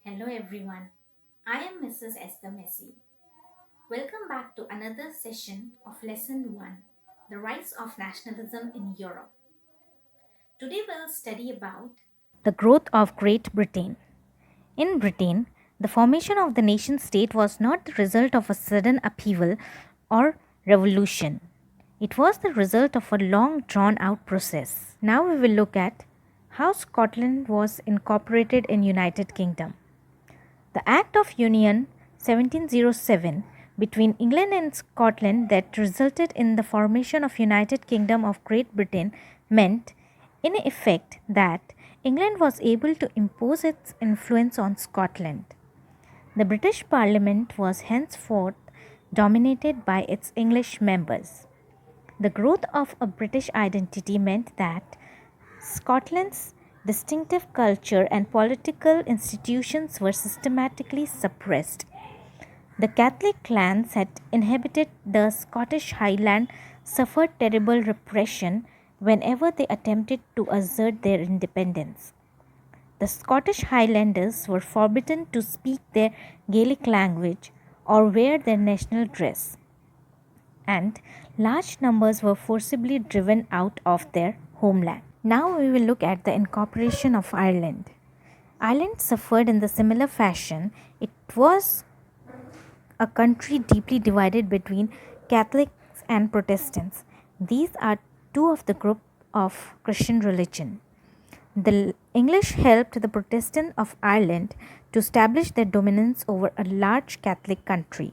Hello everyone, I am Mrs. Esther Messi. Welcome back to another session of Lesson 1, The Rise of Nationalism in Europe. Today we'll study about the growth of Great Britain. In Britain, the formation of the nation state was not the result of a sudden upheaval or revolution. It was the result of a long drawn out process. Now we will look at how Scotland was incorporated in United Kingdom. The Act of Union 1707 between England and Scotland that resulted in the formation of United Kingdom of Great Britain meant in effect that England was able to impose its influence on Scotland. The British Parliament was henceforth dominated by its English members. The growth of a British identity meant that Scotland's distinctive culture and political institutions were systematically suppressed. The Catholic clans that inhabited the Scottish Highland suffered terrible repression whenever they attempted to assert their independence. The Scottish Highlanders were forbidden to speak their Gaelic language or wear their national dress, and large numbers were forcibly driven out of their homeland. Now we will look at the incorporation of Ireland. Ireland suffered in the similar fashion. It was a country deeply divided between Catholics and Protestants. These are two of the group of Christian religion. The English helped the Protestant of Ireland to establish their dominance over a large Catholic country.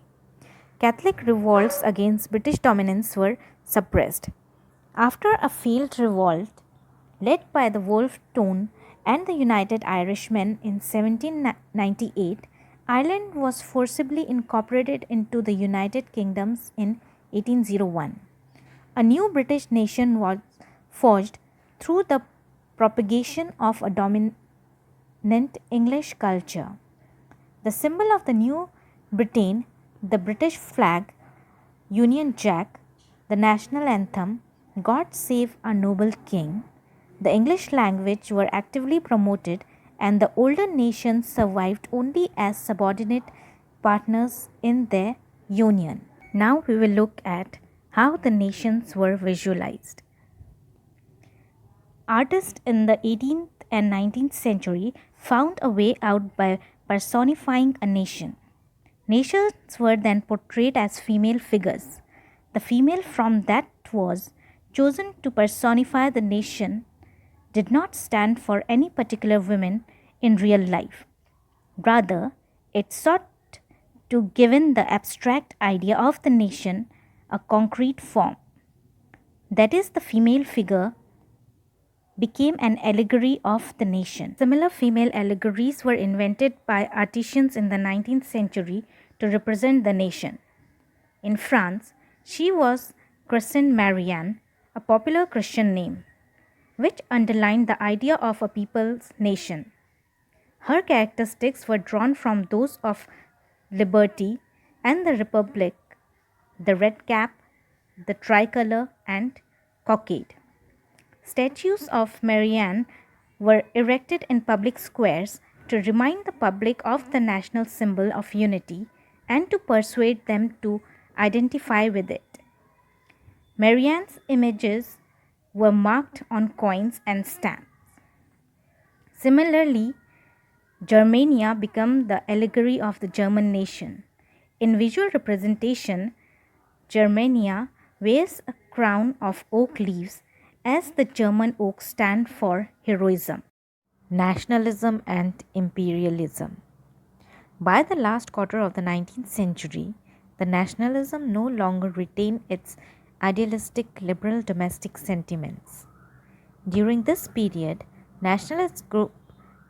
Catholic revolts against British dominance were suppressed. After a failed revolt led by the Wolfe Tone and the United Irishmen in 1798, Ireland was forcibly incorporated into the United Kingdoms in 1801. A new British nation was forged through the propagation of a dominant English culture. The symbol of the new Britain, the British flag, Union Jack, the national anthem, God Save Our Noble King, the English language were actively promoted, and the older nations survived only as subordinate partners in their union. Now we will look at how the nations were visualized. Artists in the 18th and 19th century found a way out by personifying a nation. Nations were then portrayed as female figures. The female from that was chosen to personify the nation did not stand for any particular woman in real life. Rather, it sought to give the abstract idea of the nation a concrete form. That is, the female figure became an allegory of the nation. Similar female allegories were invented by artisans in the 19th century to represent the nation. In France, she was christened Marianne, a popular Christian name, which underlined the idea of a people's nation. Her characteristics were drawn from those of liberty and the republic, the red cap, the tricolor, and cockade. Statues of Marianne were erected in public squares to remind the public of the national symbol of unity and to persuade them to identify with it. Marianne's images were marked on coins and stamps. Similarly, Germania became the allegory of the German nation. In visual representation, Germania wears a crown of oak leaves as the German oak stand for heroism. Nationalism and imperialism. By the last quarter of the 19th century, the nationalism no longer retained its idealistic liberal domestic sentiments. During this period, nationalist groups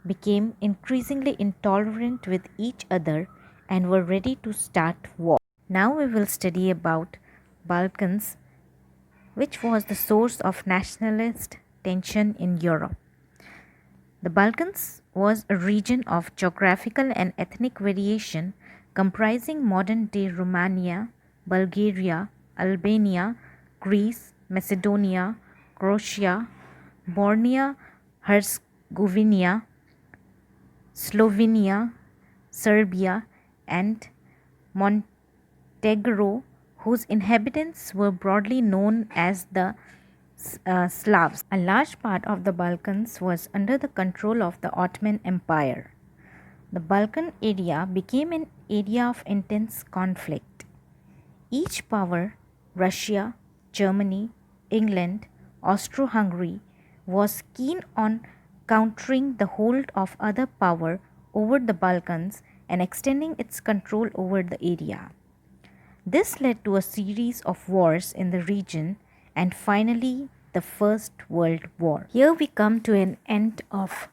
became increasingly intolerant with each other and were ready to start war. Now we will study about Balkans, which was the source of nationalist tension in Europe. The Balkans was a region of geographical and ethnic variation comprising modern-day Romania, Bulgaria, Albania, Greece, Macedonia, Croatia, Bosnia Herzegovina, Slovenia, Serbia, and Montenegro, whose inhabitants were broadly known as the Slavs. A large part of the Balkans was under the control of the Ottoman Empire. The Balkan area became an area of intense conflict. Each power, Russia, Germany, England, Austro Hungary, was keen on countering the hold of other power over the Balkans and extending its control over the area. This led to a series of wars in the region and finally the First World War. Here we come to an end of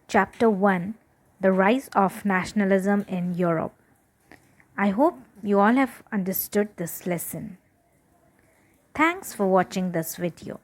Chapter 1, The Rise of Nationalism in Europe. I hope you all have understood this lesson. Thanks for watching this video.